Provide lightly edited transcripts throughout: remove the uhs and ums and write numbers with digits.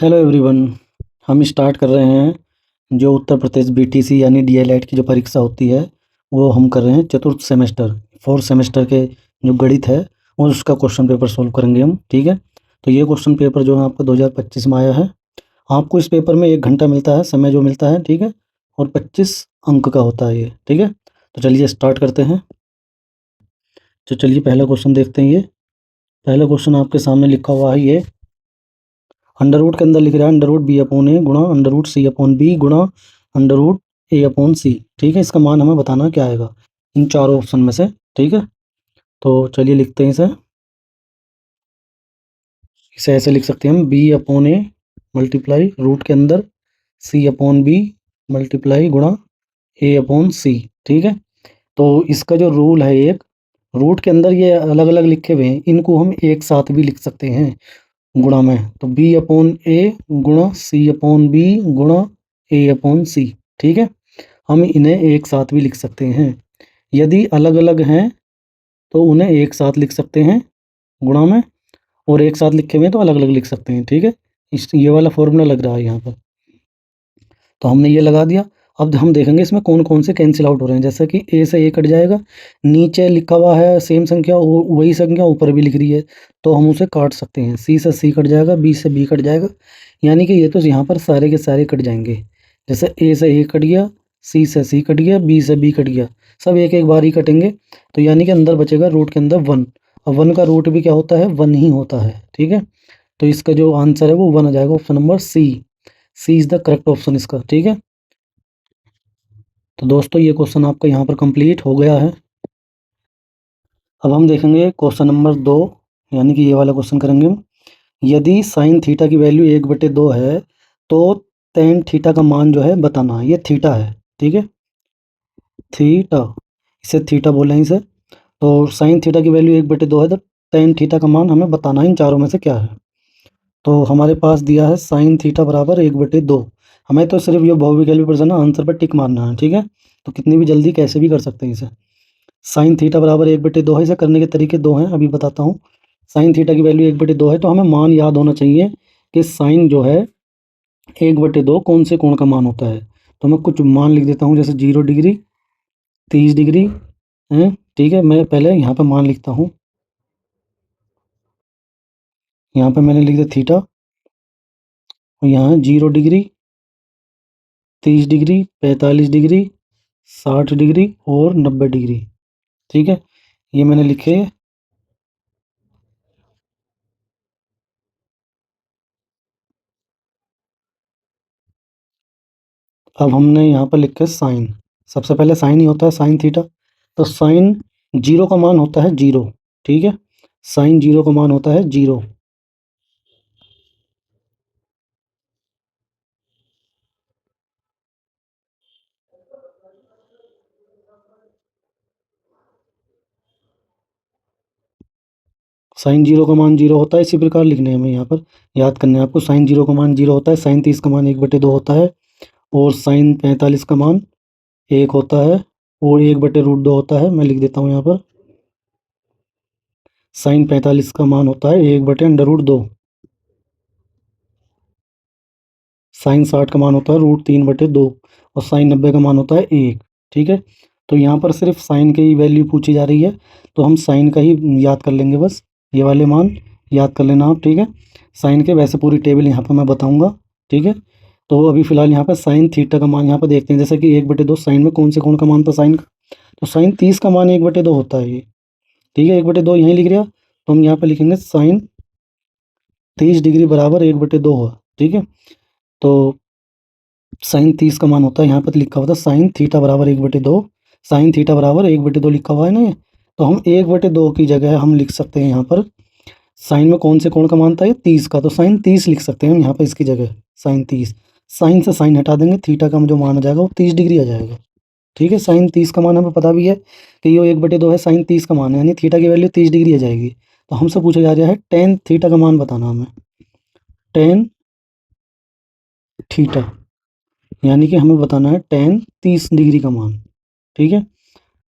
Hello everyone. हम start कर रहे हैं जो उत्तर प्रदेश बीटीसी यानी डीएलएड की जो परीक्षा होती है वो हम कर रहे हैं चतुर्थ सेमेस्टर फोर्थ सेमेस्टर के जो गणित है और उसका क्वेश्चन पेपर सोल्व करेंगे हम। ठीक है, तो ये क्वेश्चन पेपर जो है आपका 2025 में आया है। आपको इस पेपर में 1 घंटा मिलता है, समय जो मिलता है। ठीक है, और 25 अंक का होता है ये। ठीक है, तो चलिए स्टार्ट करते हैं। तो चलिए पहला क्वेश्चन देखते हैं। ये पहला क्वेश्चन आपके सामने लिखा हुआ है। ये अंडर रूट के अंदर लिख रहा है अंडर रूट बी अपॉन ए गुणा अंडर रूट सी अपॉन बी गुणा अंडर रूट ए अपॉन सी। ठीक है, इसका मान हमें बताना क्या आएगा इन चारों ऑप्शन में से। ठीक है, तो चलिए लिखते हैं इसे। इसे ऐसे लिख सकते हैं हम, B upon A multiply root के अंदर सी अपॉन बी मल्टीप्लाई गुणा ए अपॉन सी। ठीक है, तो इसका जो रूल है, एक रूट के अंदर ये अलग अलग लिखे हुए हैं, इनको हम एक साथ भी लिख सकते हैं गुणा में। तो बी अपॉन ए गुणा सी अपॉन बी गुणा ए अपॉन सी। ठीक है, हम इन्हें एक साथ भी लिख सकते हैं। यदि अलग अलग हैं तो उन्हें एक साथ लिख सकते हैं गुणा में, और एक साथ लिखे हुए हैं तो अलग अलग लिख सकते हैं। ठीक है, इस ये वाला फॉर्मूला लग रहा है यहाँ पर। तो हमने ये लगा दिया। अब हम देखेंगे इसमें कौन कौन से कैंसिल आउट हो रहे हैं। जैसे कि ए से ए कट जाएगा, नीचे लिखा हुआ है सेम संख्या, वही संख्या ऊपर भी लिख रही है तो हम उसे काट सकते हैं। सी से सी कट जाएगा, बी से बी कट जाएगा, यानी कि ये तो यहाँ पर सारे के सारे कट जाएंगे। जैसे ए से ए कट गया, सी से सी कट गया, बी से बी कट गया, सब एक एक बार ही कटेंगे। तो यानी कि अंदर बचेगा रूट के अंदर 1। अब 1 का रूट भी क्या होता है, 1 ही होता है। ठीक है, तो इसका जो आंसर है वो 1 आ जाएगा, option number C. C is the correct option इसका। ठीक है, तो दोस्तों ये क्वेश्चन आपका यहाँ पर कंप्लीट हो गया है। अब हम देखेंगे क्वेश्चन नंबर 2, यानी कि ये वाला क्वेश्चन करेंगे हम। यदि साइन थीटा की वैल्यू 1/2 है तो टेन थीटा का मान जो है बताना है। ये थीटा है। ठीक है, थीटा, इसे थीटा बोल रहे हैं इसे। तो साइन थीटा की वैल्यू 1/2 है तो टेन थीटा का मान हमें बताना है इन चारों में से क्या है। तो हमारे पास दिया है साइन थीटा बराबर 1/2। हमें तो सिर्फ ये बहुविकल्पी कैलकुलेशन ना आंसर पर टिक मारना है। ठीक है, तो कितनी भी जल्दी कैसे भी कर सकते हैं इसे। साइन थीटा बराबर 1/2 है। इसे करने के तरीके दो हैं, अभी बताता हूँ। साइन थीटा की वैल्यू 1/2 है तो हमें मान याद होना चाहिए कि साइन जो है 1/2 कौन से कोण का मान होता है। तो मैं कुछ मान लिख देता हूँ, जैसे 0 डिग्री, 30 डिग्री है। ठीक है, मैं पहले यहाँ पर मान लिखता हूँ। यहाँ पर मैंने लिख दिया थीटा, और यहाँ 0 डिग्री, 30 डिग्री, 45 डिग्री, 60 डिग्री और 90 डिग्री। ठीक है, ये मैंने लिखे। अब हमने यहाँ पर लिखा है साइन। सबसे पहले साइन ही होता है साइन थीटा। तो साइन 0 का मान होता है 0। ठीक है, साइन 0 का मान होता है 0। साइन 0 का मान 0 होता है। इसी प्रकार लिखने हैं हमें यहाँ पर, याद करना है आपको। साइन 0 का मान 0 होता है, साइन 30 का मान 1/2 होता है, और साइन 45 का मान 1 होता है, और 1/√2 होता है। मैं लिख देता हूँ यहाँ पर, साइन 45 का मान होता है 1/√2। साइन 60 का मान होता है √3/2, और साइन 90 का मान होता है 1। ठीक है, तो यहाँ पर सिर्फ साइन की वैल्यू पूछी जा रही है तो हम साइन का ही याद कर लेंगे बस। ये वाले मान याद कर लेना आप। ठीक है, साइन के वैसे पूरी टेबल यहाँ पर मैं बताऊँगा। ठीक है, तो अभी फ़िलहाल यहाँ पर साइन थीटा का मान यहाँ पर देखते हैं। जैसे कि 1/2 साइन में कौन से कोण का मान था साइन का, तो साइन 30 का मान 1/2 होता है ये। ठीक है, 1/2 यहीं लिख रहा, तो हम यहाँ पर लिखेंगे साइन 30 डिग्री बराबर 1/2 हुआ। ठीक है, तो साइन 30 का मान होता है, यहाँ पर लिखा हुआ था साइन थीटा बराबर 1/2। साइन थीटा बराबर 1/2 लिखा हुआ है ना ये, तो हम 1/2 की जगह हम लिख सकते हैं यहाँ पर, साइन में कौन से कोण का मान था ये 30 का, तो साइन 30 लिख सकते हैं हम यहाँ पर इसकी जगह, साइन 30। साइन से साइन हटा देंगे, थीटा का जो मान आ जाएगा वो 30 डिग्री आ जाएगा। ठीक है, साइन 30 का मान हमें पता भी है कि ये 1/2 है, साइन 30 का मान है, यानी थीटा की वैल्यू 30 डिग्री आ जाएगी। तो हमसे पूछा जा रहा है टेन थीटा का मान बताना हमें। टेन थीटा, यानी कि हमें बताना है टेन 30 डिग्री का मान। ठीक है,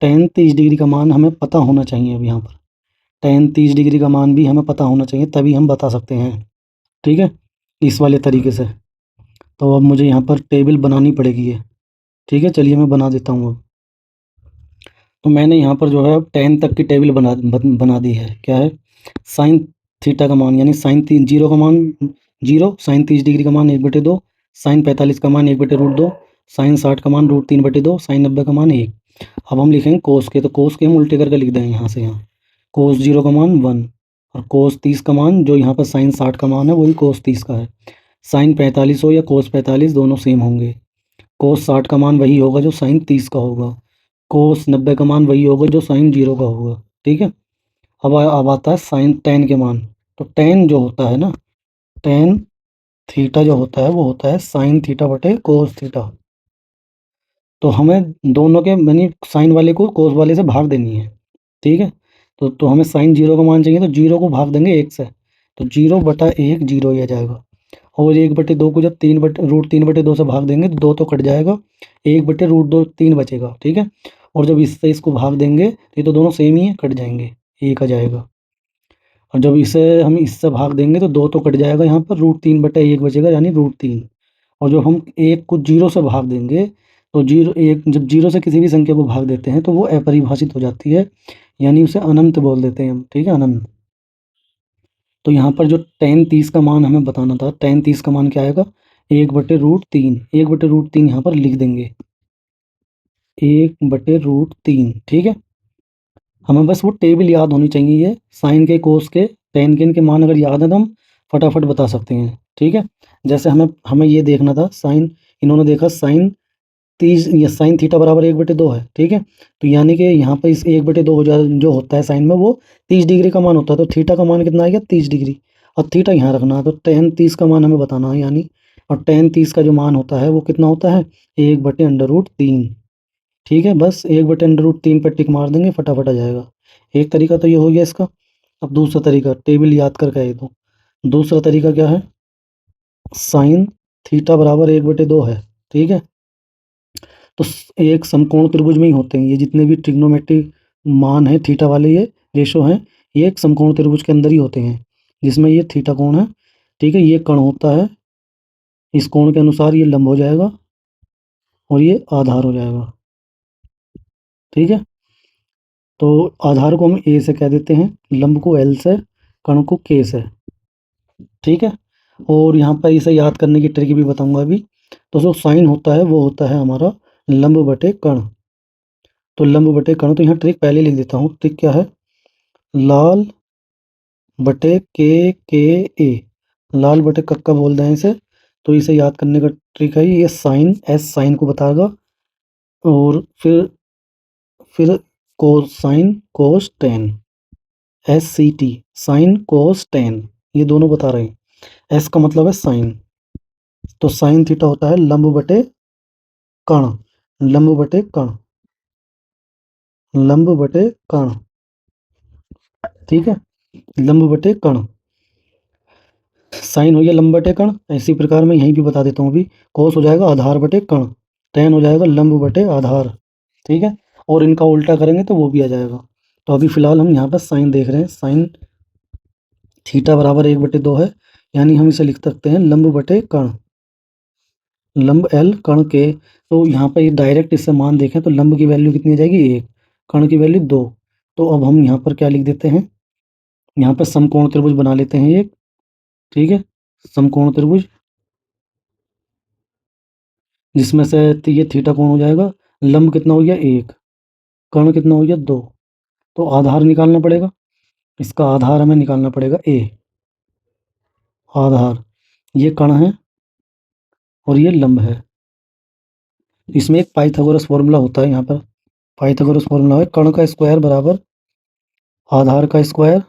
टेन 30 डिग्री का मान हमें पता होना चाहिए। अब यहाँ पर टेन 30 डिग्री का मान भी हमें पता होना चाहिए, तभी हम बता सकते हैं। ठीक है, इस वाले तरीके से। तो अब मुझे यहाँ पर टेबल बनानी पड़ेगी ये। ठीक है, चलिए मैं बना देता हूँ अब। तो मैंने यहाँ पर जो है अब 10 तक की टेबल बना दी है। क्या है? साइन थीटा का मान, यानी साइन जीरो का मान 0, साइन 30 डिग्री का मान 1/2, साइन 45 का मान 1/√2, साइन 60 का मान √3/2, साइन 90 का मान 1। अब हम लिखेंगे कोस के, तो कोस के हम उल्टे करके लिख देंगे यहाँ से यहाँ। कोस 0 का मान 1, और कोस 30 का मान, जो यहाँ पर साइन 60 का मान है वही कोस 30 का है। साइन 45 हो या कोस 45 दोनों सेम होंगे। कोस 60 का मान वही होगा जो साइन 30 का होगा। कोस 90 का मान वही होगा जो साइन 0 का होगा। ठीक है। अब आता है साइन टेन के मान। तो टेन जो होता है ना, टेन थीटा जो होता है वो होता है साइन थीटा बटे कोस थीटा। तो हमें दोनों के यानी साइन वाले को कोस वाले से भाग देनी है। ठीक है। तो हमें साइन 0 का मान चाहिए, तो 0 को भाग देंगे 1 से। तो 0/1 0 ही आ जाएगा। और 1/2 को जब √3/2 से भाग देंगे तो 2 तो कट जाएगा, 1/√2 3 बचेगा। ठीक है। और जब इससे इसको भाग देंगे तो ये तो दोनों सेम ही है, कट जाएंगे, 1 आ जाएगा। और जब इसे हम इससे भाग देंगे तो 2 तो कट जाएगा, यहाँ पर √3/1 बचेगा, यानी √3। और जब हम 1 को 0 से भाग देंगे तो जब 0 से किसी भी संख्या को भाग देते हैं तो वो अपरिभाषित हो जाती है, यानी उसे अनंत बोल देते हैं हम। ठीक है, अनंत। तो यहाँ पर जो tan 30 का मान हमें बताना था, tan 30 का मान क्या आएगा? 1/√3। 1/√3 यहाँ पर लिख देंगे, 1/√3। ठीक है। हमें बस वो टेबल याद होनी चाहिए, ये साइन के, कोस के, टेन के, इनके मान अगर याद है तो हम फटाफट बता सकते हैं। ठीक है। जैसे हमें हमें ये देखना था, साइन, इन्होंने देखा साइन 30 या साइन थीटा बराबर 1/2 है। ठीक है। तो यानी कि यहाँ पर इस 1/2 हो जा जो होता है साइन में, वो 30 डिग्री का मान होता है। तो थीटा का मान कितना आएगा? 30 डिग्री। और थीटा यहाँ रखना है, तो टेन 30 का मान हमें बताना है, यानी। और टेन 30 का जो मान होता है वो कितना होता है? 1/√3। ठीक है, बस 1/√3 पर टिक मार देंगे, फटाफट आ जाएगा। एक तरीका तो ये हो गया इसका। अब दूसरा तरीका, टेबल याद करके आए तो दूसरा तरीका क्या है? साइन थीटा बराबर 1/2 है। ठीक है। तो एक समकोण त्रिभुज में ही होते हैं ये जितने भी ट्रिग्नोमेट्रिक मान है, थीटा वाले ये रेशो हैं, ये एक समकोण त्रिभुज के अंदर ही होते हैं, जिसमें ये थीटा कोण है। ठीक है, ये कण होता है, इस कोण के अनुसार ये लंब हो जाएगा और ये आधार हो जाएगा। ठीक है। तो आधार को हम ए से कह देते हैं, लंब को एल से, कण को के से। ठीक है। और यहाँ पर इसे याद करने की ट्रिक भी बताऊंगा अभी। तो जो साइन होता है वो होता है हमारा लंब बटे कण। तो लंब बटे कण, तो यहाँ ट्रिक पहले लिख देता हूँ। ट्रिक क्या है? लाल बटे के ए। लाल बटे कक्का बोल दें इसे। तो इसे याद करने का ट्रिक है, ये साइन, एस साइन को बताएगा, और फिर cosine cos ten, S C T, sine cos ten, ये दोनों बता रहे हैं। एस का मतलब है साइन। तो साइन थीटा होता है लंब बटे कण, लंब बटे कण, लंब बटे कण। ठीक है, लंब बटे कण। साइन हो गया लंब बटे कण। इसी प्रकार मैं यहीं भी बता देता हूँ अभी। कोस हो जाएगा आधार बटे कण, टेन हो जाएगा लंब बटे आधार। ठीक है। और इनका उल्टा करेंगे तो वो भी आ जाएगा। तो अभी फिलहाल हम यहाँ पर साइन देख रहे हैं, साइन थीटा बराबर 1/2 है, यानी हम इसे लिख सकते हैं लंब बटे कण, लंब एल कण के। तो यहाँ पर ये डायरेक्ट इससे मान देखें तो लंब की वैल्यू कितनी आ जाएगी? 1, कण की वैल्यू 2। तो अब हम यहाँ पर क्या लिख देते हैं? यहाँ पर समकोण त्रिभुज बना लेते हैं एक। ठीक है, समकोण त्रिभुज, जिसमें से ये थीटा कोण हो जाएगा। लंब कितना हो गया? 1, कर्ण कितना हो गया? 2। तो आधार निकालना पड़ेगा, इसका आधार हमें निकालना पड़ेगा ए। आधार, ये कर्ण है और ये लंब है। इसमें एक पाइथागोरस फॉर्मूला होता है, यहाँ पर पाइथागोरस फॉर्मूला है, कर्ण का स्क्वायर बराबर आधार का स्क्वायर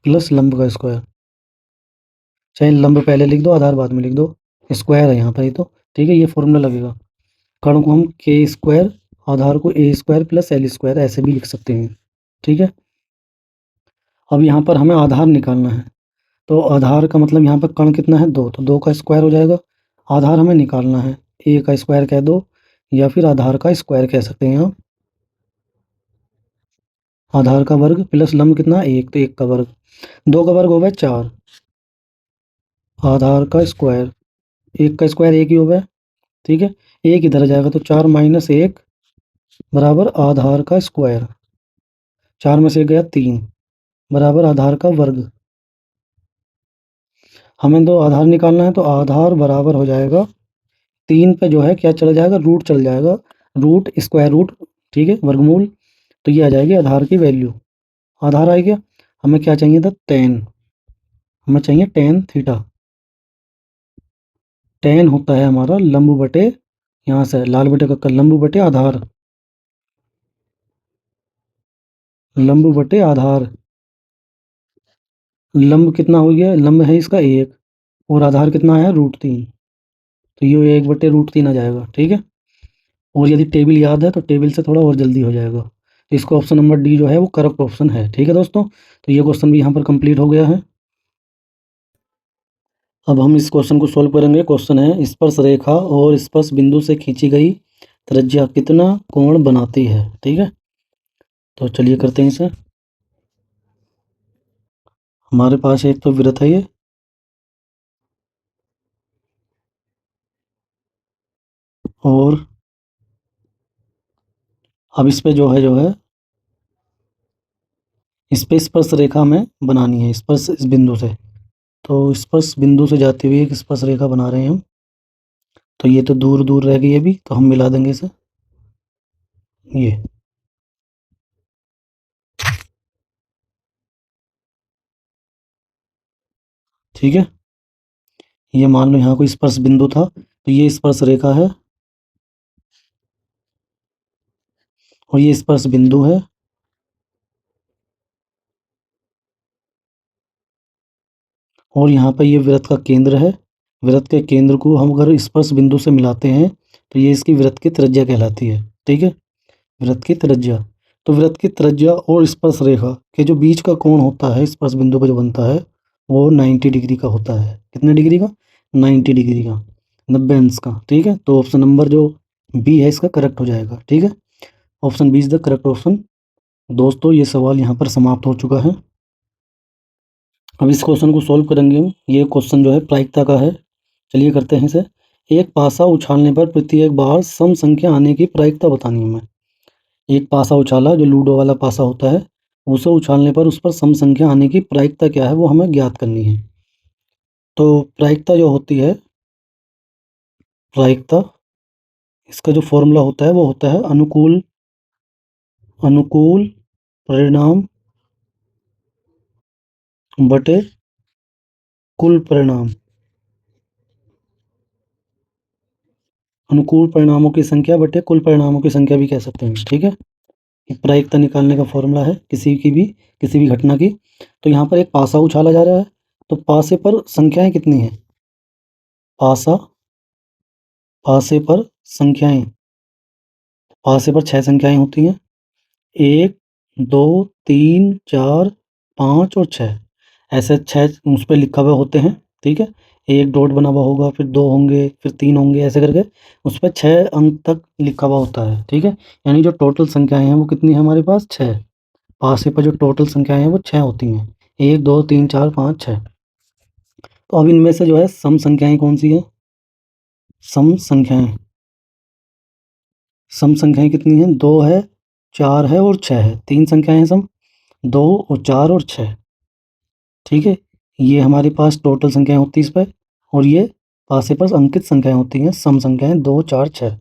प्लस लंब का स्क्वायर। चाहे लंब पहले लिख दो, आधार बाद में लिख दो, स्क्वायर है यहाँ पर, ये तो ठीक है, ये फॉर्मूला लगेगा। कर्ण को हम के स्क्वायर, आधार को ए स्क्वायर प्लस एल स्क्वायर ऐसे भी लिख सकते हैं। ठीक है। अब यहाँ पर हमें आधार निकालना है। तो आधार का मतलब यहाँ पर कर्ण कितना है? 2, तो 2 का स्क्वायर हो जाएगा। आधार हमें निकालना है, ए का स्क्वायर कह दो या फिर आधार का स्क्वायर कह सकते हैं आप। आधार का वर्ग प्लस लंब कितना? 1, तो 1 का वर्ग, 2 का वर्ग हो गया 4। आधार का स्क्वायर, एक का स्क्वायर एक ही होगा, ठीक है, एक इधर आ जाएगा तो 4 - 1 बराबर आधार का स्क्वायर, 4 में से 1 गया 3 बराबर आधार का वर्ग। हमें तो आधार निकालना है तो आधार बराबर हो जाएगा 3 पे जो है क्या चला जाएगा, रूट चल जाएगा, रूट स्क्वायर रूट, ठीक है, वर्गमूल। तो ये आ जाएगी आधार की वैल्यू, आधार आ गया। हमें क्या चाहिए था, टेन, हमें चाहिए टेन थीटा। टेन होता है हमारा लंब बटे, यहाँ से लाल बटे का लंब बटे आधार, लंब बटे आधार। लंब कितना हो गया, लंब है इसका 1 और आधार कितना है √3, तो ये 1/√3 आ जाएगा, ठीक है। और यदि टेबल याद है तो टेबल से थोड़ा और जल्दी हो जाएगा। तो इसको ऑप्शन नंबर डी जो है वो करेक्ट ऑप्शन है, ठीक है दोस्तों। तो ये क्वेश्चन भी यहाँ पर कंप्लीट हो गया है। अब हम इस क्वेश्चन को सॉल्व करेंगे। क्वेश्चन है, स्पर्श रेखा और स्पर्श बिंदु से खींची गई त्रिज्या कितना कोण बनाती है, ठीक है। तो चलिए करते हैं इसे। हमारे पास एक तो वृत्त है ये, और अब इस पे जो है इस पे स्पर्श रेखा में बनानी है, स्पर्श इस बिंदु से। तो स्पर्श बिंदु से जाती हुई एक स्पर्श रेखा बना रहे हैं हम। तो ये तो दूर दूर रह गई अभी, तो हम मिला देंगे इसे, ये, ठीक है। ये मान लो यहाँ कोई स्पर्श बिंदु था, तो ये स्पर्श रेखा है और ये स्पर्श बिंदु है, और यहाँ पर ये वृत्त का केंद्र है। वृत्त के केंद्र को हम अगर स्पर्श बिंदु से मिलाते हैं तो ये इसकी वृत्त की त्रिज्या कहलाती है, ठीक है, वृत्त की त्रिज्या। तो वृत्त की त्रिज्या और स्पर्श रेखा के जो बीच का कोण होता है स्पर्श बिंदु पर जो बनता है वो 90 डिग्री का होता है। कितने डिग्री का, 90 डिग्री का, 90 अंश का, ठीक है। तो ऑप्शन नंबर जो बी है इसका करेक्ट हो जाएगा, ठीक है। Option B is the correct option. दोस्तों ये सवाल यहाँ पर समाप्त हो चुका है। अब इस क्वेश्चन को सॉल्व करेंगे हम। ये क्वेश्चन जो है प्रायिकता का है। चलिए करते हैं इसे। एक पासा उछालने पर प्रत्येक बार सम संख्या आने की प्रायिकता बतानी है हमें। एक पासा उछाला, जो लूडो वाला पासा होता है, उसे उछालने पर उस पर सम संख्या आने की प्रायिकता क्या है वो हमें ज्ञात करनी है। तो प्रायिकता जो होती है, प्रायिकता, इसका जो फॉर्मूला होता है वो होता है अनुकूल, अनुकूल परिणाम बटे कुल परिणाम। अनुकूल परिणामों की संख्या बटे कुल परिणामों की संख्या भी कह सकते हैं, ठीक है। ये प्रायिकता निकालने का फॉर्मूला है किसी भी घटना की। तो यहाँ पर एक पासा उछाला जा रहा है, तो पासे पर संख्याएं कितनी हैं, पासा, पासे पर संख्याएं, पासे पर 6 संख्याएं होती हैं, 1 2 3 4 5 और 6। ऐसे 6 उस पर लिखा हुए होते हैं, ठीक है। एक डॉट बना हुआ होगा, फिर 2 होंगे, फिर 3 होंगे, ऐसे करके उस पर 6 अंक तक लिखा हुआ होता है, ठीक है। यानी जो टोटल संख्याएं हैं वो कितनी है हमारे पास, 6। पासे पर जो टोटल संख्याएं हैं वो 6 होती हैं, 1 2 3 4 5 6। तो अब इनमें से जो है सम संख्याएं कौन सी हैं, सम संख्याएं, सम संख्याएं कितनी हैं, 2 है, 4 है और 6 है। 3 संख्याएं हैं सम, 2 और 4 और 6, ठीक है। ये हमारे पास टोटल संख्याएं होती है इस पर, और ये पासे पर अंकित संख्याएं होती हैं, सम संख्याएं 2 4 6।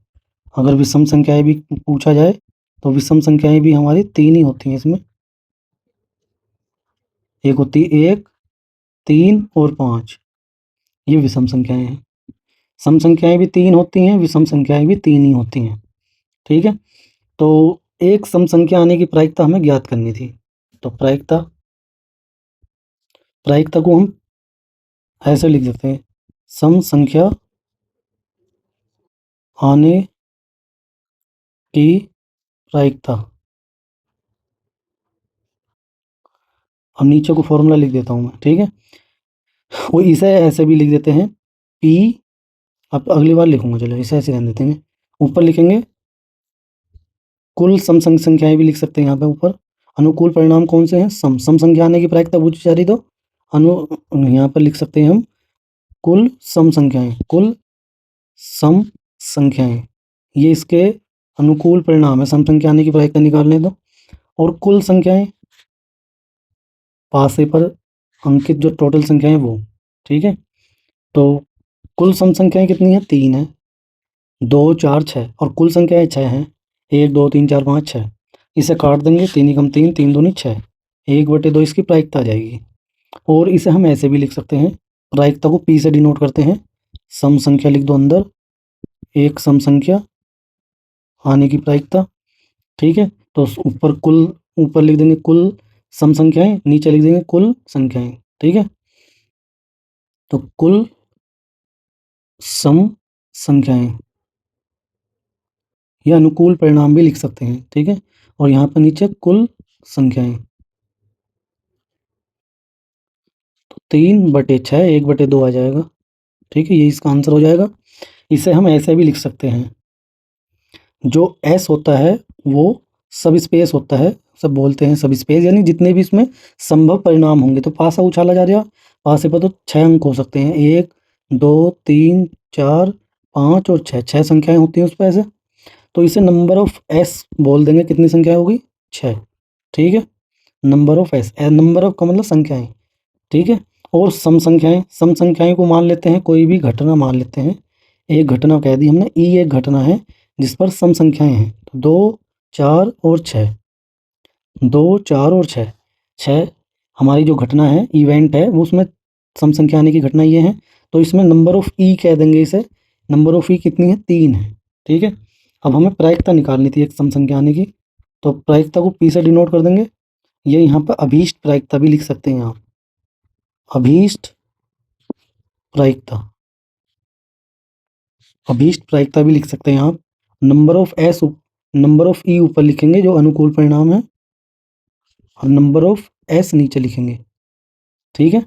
अगर विषम संख्याएं भी पूछा जाए तो विषम संख्याएं भी हमारी 3 ही होती हैं इसमें। एक होती है 1 3 और 5, ये विषम संख्याएं हैं। सम संख्याएं भी 3 होती हैं, विषम संख्याएं भी 3 ही होती हैं, ठीक है। तो एक सम संख्या आने की प्रायिकता हमें ज्ञात करनी थी। तो प्रायिकता, प्रायिकता को हम ऐसे लिख देते हैं, सम संख्या आने की प्रायिकता। अब नीचे को फॉर्मूला लिख देता हूँ मैं, ठीक है। वो इसे ऐसे भी लिख देते हैं, पी, अब अगली बार लिखूंगा, चलो इसे ऐसे रहने देते हैं। ऊपर लिखेंगे कुल सम संख्याएं भी लिख सकते हैं यहाँ पे ऊपर। अनुकूल परिणाम कौन से हैं, सम, सम संख्या आने की प्रायिकता पूछी जा रही तो अनु, यहाँ पर लिख सकते हैं हम कुल सम संख्याएं, कुल सम संख्याएं, ये इसके अनुकूल परिणाम है। सम संख्या आने की प्रायिकता निकालने दो। और कुल संख्याएं पासे पर अंकित जो टोटल संख्या है वो, ठीक है। तो कुल सम संख्याएं कितनी है? 3 है, 2 4 6, और कुल संख्याएं 6 हैं, 1 2 3 4 5 6। इसे काट देंगे, 3 एकम 3, 3 दूनी 6, 1/2 इसकी प्रायिकता आ जाएगी। और इसे हम ऐसे भी लिख सकते हैं, प्रायिकता को पी से डिनोट करते हैं। सम संख्या लिख दो अंदर, एक सम संख्या आने की प्रायिकता, ठीक है। तो ऊपर कुल, ऊपर लिख देंगे कुल सम संख्याएं, नीचे लिख देंगे कुल संख्याएं, ठीक है। तो कुल सम संख्याएं, ये अनुकूल परिणाम भी लिख सकते हैं, ठीक है। और यहाँ पर नीचे कुल संख्याएं, तो 3/6, 1/2 आ जाएगा, ठीक है। ये इसका आंसर हो जाएगा। इसे हम ऐसे भी लिख सकते हैं, जो एस होता है वो सब स्पेस होता है, सब बोलते हैं सब स्पेस, यानी जितने भी इसमें संभव परिणाम होंगे। तो पासा उछाला जा रहा, पासे पर तो 6 अंक हो सकते हैं, 1 2 3 4 5 और 6, 6 संख्याएं होती हैं उस पर ऐसे। तो इसे नंबर ऑफ एस बोल देंगे, कितनी संख्या होगी? 6, ठीक है। Number of S, number of का मतलब संख्याएं, ठीक है। और सम संख्याएं, सम संख्याएं को मान लेते हैं, कोई भी घटना मान लेते हैं। एक घटना कह दी हमने, ई एक घटना है जिस पर सम संख्याएं हैं। तो 2 4 और 6, 2 4 और 6, 6 हमारी जो घटना है, इवेंट है, वो उसमें सम संख्या आने की घटना ये है। तो इसमें नंबर ऑफ ई कह देंगे इसे। नंबर ऑफ ई कितनी है? 3 है, ठीक है। अब हमें प्रायिकता निकालनी थी एक सम संख्या आने की, तो प्रायिकता को पी से डिनोट कर देंगे। ये यहाँ पर अभीष्ट प्रायिकता भी लिख सकते हैं आप, अभीष्ट प्रायिकता, अभीष्ट प्रायिकता भी लिख सकते हैं आप। Number of S, number of E ऊपर लिखेंगे जो अनुकूल परिणाम है, और नंबर ऑफ एस नीचे लिखेंगे, ठीक है।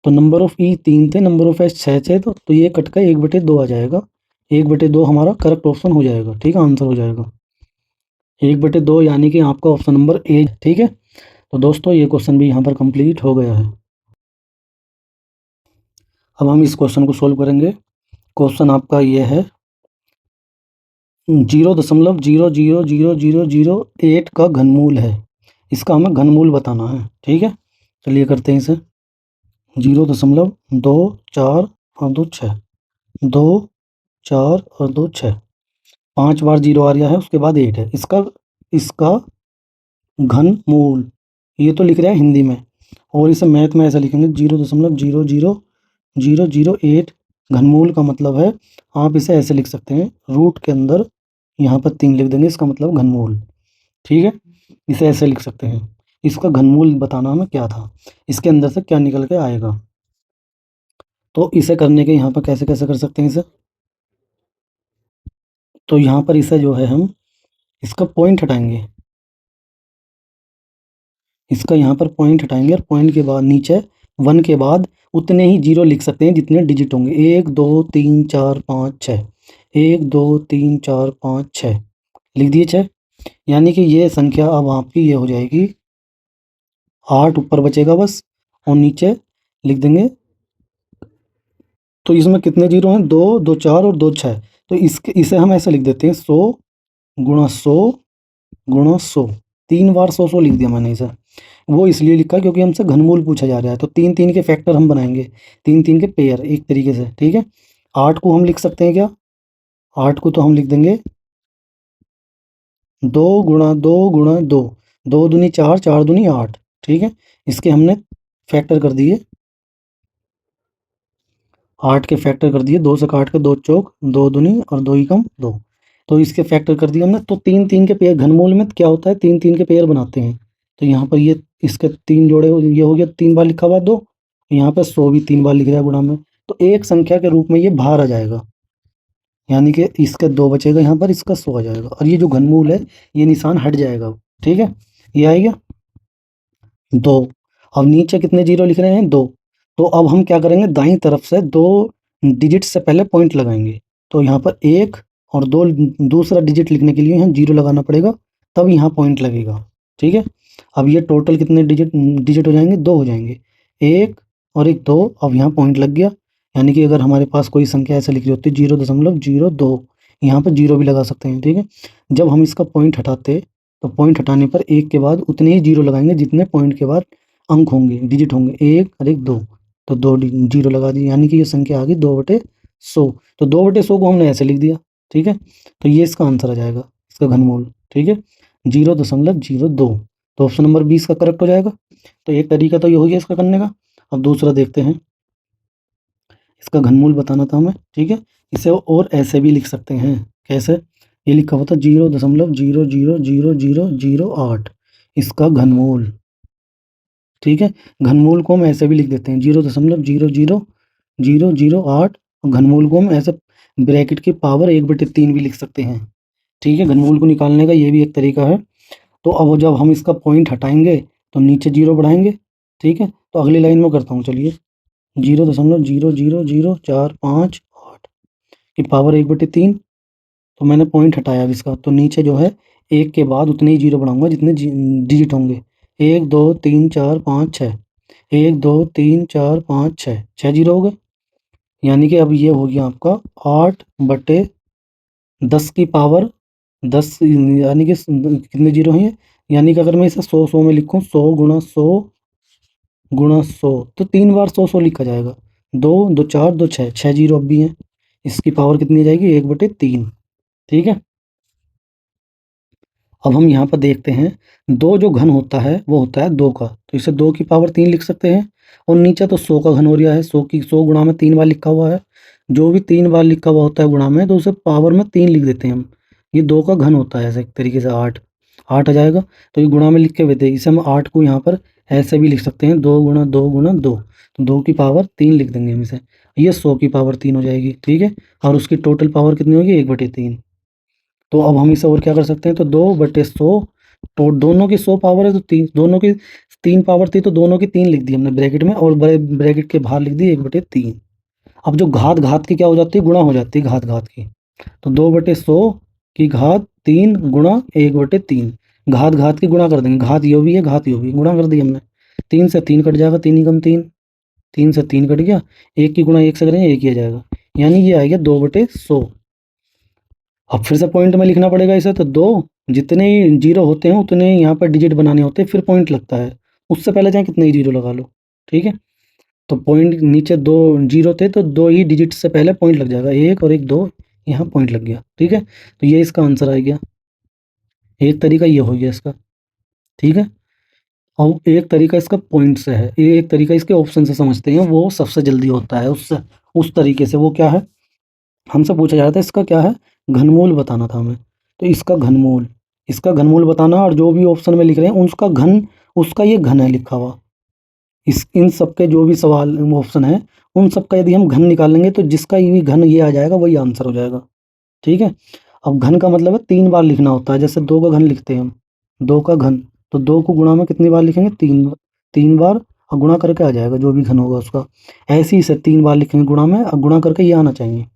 तो नंबर ऑफ ई 3 थे, नंबर ऑफ एस 6 थे, तो ये कट का 1/2 आ जाएगा। 1/2 हमारा करेक्ट ऑप्शन हो जाएगा, ठीक है, आंसर हो जाएगा 1/2, यानी कि आपका ऑप्शन नंबर ए, ठीक है। तो दोस्तों ये क्वेश्चन भी यहाँ पर कंप्लीट हो गया है। अब हम इस क्वेश्चन को सोल्व करेंगे। क्वेश्चन आपका ये है 0.0000008 का घनमूल है, इसका हमें घनमूल बताना है, ठीक है। चलिए करते हैं इसे। 0.24 और 2 6, 2 4 और 2 6, 5 बार 0 आ रहा है, उसके बाद 8 है। इसका इसका घनमूल, ये तो लिख रहा है हिंदी में, और इसे मैथ में ऐसा लिखेंगे 0.00008 घनमूल का मतलब है, आप इसे ऐसे लिख सकते हैं, रूट के अंदर यहाँ पर 3 लिख देंगे, इसका मतलब घनमूल, ठीक है। इसे ऐसे लिख सकते हैं। इसका घनमूल बताना हमें क्या था, इसके अंदर से क्या निकल के आएगा। तो इसे करने के यहाँ पर कैसे कैसे कर सकते हैं इसे। तो यहाँ पर इसे जो है हम इसका पॉइंट हटाएंगे, इसका यहाँ पर पॉइंट हटाएंगे, और पॉइंट के बाद नीचे 1 के बाद उतने ही 0 लिख सकते हैं जितने डिजिट होंगे, 1 2 3 4 5 6, 1 2 3 4 5 6, लिख दिए 6। यानी कि ये संख्या अब आपकी ये हो जाएगी 8, ऊपर बचेगा बस, और नीचे लिख देंगे। तो इसमें कितने 0 हैं? 2 2 4 और 2 6। तो इसे हम ऐसे लिख देते हैं 100 गुणा 100 गुणा 100, 3 बार 100 100 लिख दिया मैंने इसे। वो इसलिए लिखा क्योंकि हमसे घनमूल पूछा जा रहा है, तो 3 3 के फैक्टर हम बनाएंगे, 3 3 के पेयर एक तरीके से, ठीक है। 8 को हम लिख सकते हैं क्या? 8 को तो हम लिख देंगे 2 गुणा 2 गुणा 2, 2 दूनी 4, 4 दूनी 8, ठीक है। इसके हमने फैक्टर कर दिए, 8 के फैक्टर कर दिए, 2 से काट के 2 चौक 2 दूनी और 2 एकम 2, तो इसके फैक्टर कर दिए हमने। तो 3 3 के पेयर, घनमूल में क्या होता है 3 3 के पेयर बनाते हैं। तो यहाँ पर ये इसके 3 जोड़े, ये हो गया 3 बार लिखा हुआ 2, यहाँ पर 100 भी 3 बार लिख रहा है गुणा में, तो एक संख्या के रूप में ये बाहर आ जाएगा, यानी कि इसका 2 बचेगा यहाँ पर, इसका 100 आ जाएगा, और ये जो घनमूल है ये निशान हट जाएगा, ठीक है। ये आएगा 2। अब नीचे कितने 0 लिख रहे हैं? 2। तो अब हम क्या करेंगे, दाईं तरफ से 2 डिजिट से पहले पॉइंट लगाएंगे। तो यहाँ पर 1 और 2 दूसरा डिजिट लिखने के लिए यहाँ 0 लगाना पड़ेगा, तब यहाँ पॉइंट लगेगा, ठीक है। अब ये टोटल कितने डिजिट डिजिट हो जाएंगे? 2 हो जाएंगे, 1 और 1 2, अब यहाँ पॉइंट लग गया। यानी कि अगर हमारे पास कोई संख्या ऐसे लिखी होती 0.02, यहाँ पर 0 भी लगा सकते हैं, ठीक है। जब हम इसका पॉइंट हटाते तो पॉइंट हटाने पर 1 के बाद उतने ही 0 लगाएंगे जितने पॉइंट के बाद अंक होंगे, डिजिट होंगे, 1 और 1 2, तो 2 0 लगा दिए, यानी कि ये संख्या आ गई 2/100। तो 2/100 को हमने ऐसे लिख दिया, ठीक है। तो ये इसका आंसर आ जाएगा, इसका घनमूल, ठीक है, 0.02। तो ऑप्शन नंबर 20 का करेक्ट हो जाएगा। तो एक तरीका तो ये हो गया इसका करने का। अब दूसरा देखते हैं, इसका घनमूल बताना था हमें, ठीक है। इसे और ऐसे भी लिख सकते हैं, कैसे, ये लिखा हुआ था 0.0000008 इसका घनमूल, ठीक है। घनमूल को हम ऐसे भी लिख देते हैं 0.00008, घनमूल को हम ऐसे ब्रैकेट की पावर 1/3 भी लिख सकते हैं, ठीक है। घनमूल को निकालने का ये भी एक तरीका है। तो अब जब हम इसका पॉइंट हटाएंगे तो नीचे 0 बढ़ाएंगे, ठीक है। तो अगली लाइन में करता हूँ, चलिए, 0.0000458 की पावर 1/3। तो मैंने पॉइंट हटाया अब इसका, तो नीचे जो है 1 के बाद उतने ही 0 बढ़ाऊंगा जितने डिजिट होंगे, 1 2 3 4 5 6, 1 2 3 4 5 6, 6 0 हो गए। यानी कि अब ये हो गया आपका 8/10 की पावर 10, यानी कि कितने 0 हैं ये, यानी कि अगर मैं इसे 100 में लिखूँ, 100 गुणा 100 गुणा 100, तो 3 बार 100 लिखा जाएगा, 2 2 4 2 6, 6 0 अब भी हैं। इसकी पावर कितनी आ जाएगी, 1/3, ठीक है। अब हम यहाँ पर देखते हैं, 2 जो घन होता है वो होता है 2 का, तो इसे 2 की पावर 3 लिख सकते हैं। और नीचे तो 100 का घन हो रहा है, 100 गुणा में 3 बार लिखा हुआ है, जो भी 3 बार लिखा हुआ होता है गुणा में, तो उसे पावर में 3 लिख देते हैं हम। ये 2 का घन होता है, ऐसे एक तरीके से 8 8 आ जाएगा। तो ये गुणा में लिख के हुए थे, इसे हम 8 को यहाँ पर ऐसे भी लिख सकते हैं, 2 गुणा 2 गुणा 2, तो 2 की पावर 3 लिख देंगे हम इसे। ये 100 की पावर 3 हो जाएगी, ठीक है। और उसकी टोटल पावर कितनी होगी, 1/3। तो अब हम इसे और क्या कर सकते हैं, तो 2/100, तो दोनों की 100 पावर है, तो तीन, दोनों की 3 पावर थी, तो दोनों की 3 लिख दी हमने ब्रैकेट में, और बड़े ब्रैकेट के बाहर लिख दी 1/3। अब जो घात घात की क्या हो जाती है, गुणा हो जाती है घात घात की। तो 2/100 की घात 3 गुणा 1/3, घात घात की गुणा कर देंगे, घात यो भी है घात यो भी, गुणा कर दी हमने, 3 से 3 कट जाएगा, 3 एकम 3, 3 से 3 कट गया, 1 की गुणा 1 से करेंगे 1 ही आ जाएगा, यानी ये आएगा 2/100। अब फिर से पॉइंट में लिखना पड़ेगा इसे, तो 2 जितने ही 0 होते हैं उतने ही यहाँ पर डिजिट बनाने होते हैं, फिर पॉइंट लगता है, उससे पहले चाहे कितने ही 0 लगा लो, ठीक है। तो पॉइंट नीचे 2 0 थे, तो 2 ही डिजिट से पहले पॉइंट लग जाएगा, 1 और 1 2, यहाँ पॉइंट लग गया, ठीक है। तो ये इसका आंसर आ गया, एक तरीका ये हो गया इसका, ठीक है। और एक तरीका इसका पॉइंट से है, ये एक तरीका इसके ऑप्शन से समझते हैं, वो सबसे जल्दी होता है उससे, उस तरीके से। वो क्या है, हमसे पूछा जा रहा था इसका क्या है, घनमूल बताना था हमें। तो इसका घनमूल बताना, और जो भी ऑप्शन में लिख रहे हैं उसका घन, उसका ये घन है लिखा हुआ, इस इन सब के जो भी सवाल ऑप्शन है उन सब का यदि हम घन निकालेंगे तो जिसका ये घन ये आ जाएगा वही आंसर हो जाएगा, ठीक है। अब घन का मतलब है 3 बार लिखना होता है, जैसे 2 का घन लिखते हैं हम, 2 का घन, तो 2 को गुणा में कितनी बार लिखेंगे, 3 बार, और गुणा करके आ जाएगा जो भी घन होगा उसका। ऐसे ही इसे 3 बार लिखेंगे गुणा में, और गुणा करके ये आना चाहिए।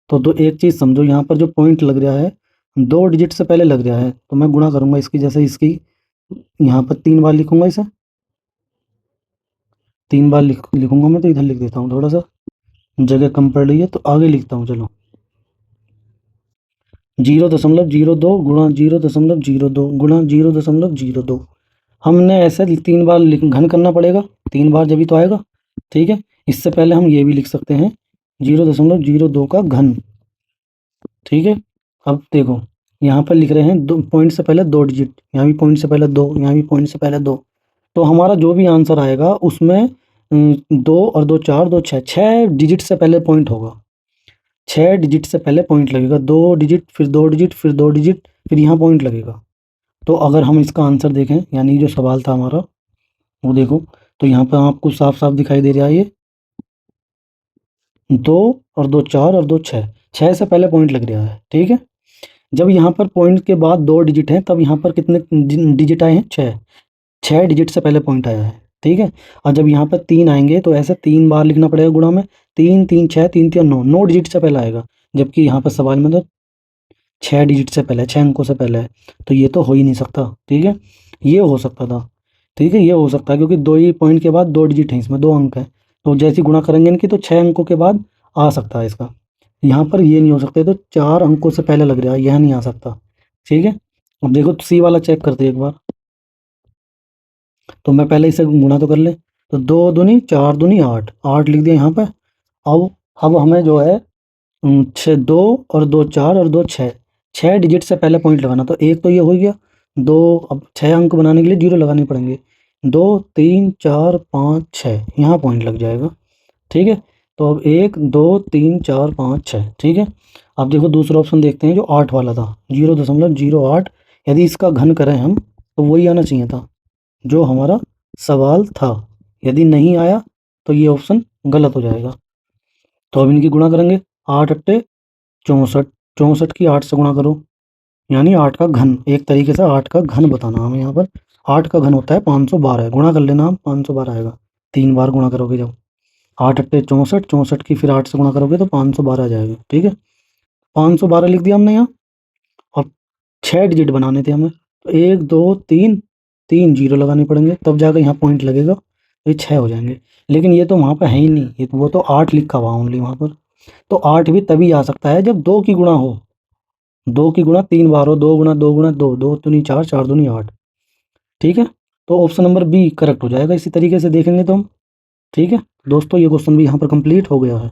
तो एक चीज़ समझो, यहाँ पर जो पॉइंट लग रहा है 2 डिजिट से पहले लग रहा है, तो मैं गुणा करूँगा इसकी, जैसे इसकी यहाँ पर 3 बार लिखूँगा इसे, 3 बार लिखूँगा मैं, तो इधर लिख देता हूँ, थोड़ा सा जगह कम पड़ रही है तो आगे लिखता हूँ, चलो, 0.02 गुणा 0.02 गुणा 0.02। हमने ऐसे 3 बार घन करना पड़ेगा, 3 बार जब ही तो आएगा, ठीक है। इससे पहले हम ये भी लिख सकते हैं 0.02 का घन, ठीक है। अब देखो, यहाँ पर लिख रहे हैं 2 पॉइंट से पहले 2 डिजिट, यहाँ भी पॉइंट से पहले 2, यहाँ भी पॉइंट से पहले 2, तो हमारा जो भी आंसर आएगा उसमें 2 और 2 4 2 6, 6 डिजिट से पहले पॉइंट होगा, 6 डिजिट से पहले पॉइंट लगेगा, 2 डिजिट फिर 2 डिजिट फिर 2 डिजिट फिर यहाँ पॉइंट लगेगा। तो अगर हम इसका आंसर देखें, यानी जो सवाल था हमारा वो देखो, तो यहाँ पर आपको साफ साफ दिखाई दे रहा है, ये 2 और 2 4 और 2 6, 6 से पहले पॉइंट लग रहा है, ठीक है। जब यहाँ पर पॉइंट के बाद 2 डिजिट हैं, तब यहाँ पर कितने डिजिट आए हैं, 6, 6 डिजिट से पहले पॉइंट आया है, ठीक है। और जब यहाँ पर 3 आएंगे तो ऐसे 3 बार लिखना पड़ेगा गुणा में, 3 3 6 3 3 9, 9 डिजिट से पहले आएगा, जबकि यहाँ पर सवाल में तो 6 डिजिट से पहले, 6 अंकों से पहले है, तो ये तो हो ही नहीं सकता, ठीक है। ये हो सकता था, ठीक है, ये हो सकता है, क्योंकि 2 ही पॉइंट के बाद 2 डिजिट हैं, इसमें 2 अंक हैं, तो जैसे गुणा करेंगे इनकी तो 6 अंकों के बाद आ सकता है इसका। यहाँ पर ये नहीं हो सकता, तो 4 अंकों से पहले लग रहा है, यह नहीं आ सकता। ठीक है, अब देखो सी वाला चेक करते हैं एक बार। तो मैं पहले इसे गुणा तो कर ले, तो 2 दूनी 4 दूनी 8, 8 लिख दिया यहाँ पे। अब हमें जो है 6 2 और 2 4 और 2 6, 6 डिजिट से पहले पॉइंट लगाना। तो एक तो ये हो गया, 2, अब 6 अंक बनाने के लिए 0 लगाने पड़ेंगे। 2 3 4 5 6 यहाँ पॉइंट लग जाएगा। ठीक है, तो अब 1 2 3 4 5 6। ठीक है, अब देखो दूसरा ऑप्शन देखते हैं जो 8 वाला था, 0.08। यदि इसका घन करें हम तो वही आना चाहिए था जो हमारा सवाल था। यदि नहीं आया तो ये ऑप्शन गलत हो जाएगा। तो अब इनकी गुणा करेंगे, 8 अट्टे 64, 64 की 8 से गुणा करो, यानी 8 का घन। एक तरीके से 8 का घन बताना हमें यहाँ पर। 8 का घन होता है 512, गुणा कर लेना, हम 512 आएगा। 3 बार गुणा करोगे जब, 8 अट्टे 64, 64 की फिर 8 से गुणा करोगे तो 512 आ जाएगा। ठीक है, 512 लिख दिया हमने यहाँ। और 6 डिजिट बनाने थे हमें, तो 1 2 3, 3 जीरो लगाने पड़ेंगे, तब जाकर यहाँ पॉइंट लगेगा, ये 6 हो जाएंगे। लेकिन ये तो वहाँ पर है ही नहीं, ये तो वो तो 8 लिखा हुआ ओनली वहाँ पर। तो 8 भी तभी आ सकता है जब 2 की गुणा हो, 2 की गुणा 3 बार हो, 2 गुणा 2 गुणा 2, 2 दूनी 4, 4 दूनी 8। ठीक है, तो ऑप्शन नंबर बी करेक्ट हो जाएगा इसी तरीके से देखेंगे तो हम। ठीक है दोस्तों, ये क्वेश्चन भी यहाँ पर कंप्लीट हो गया है।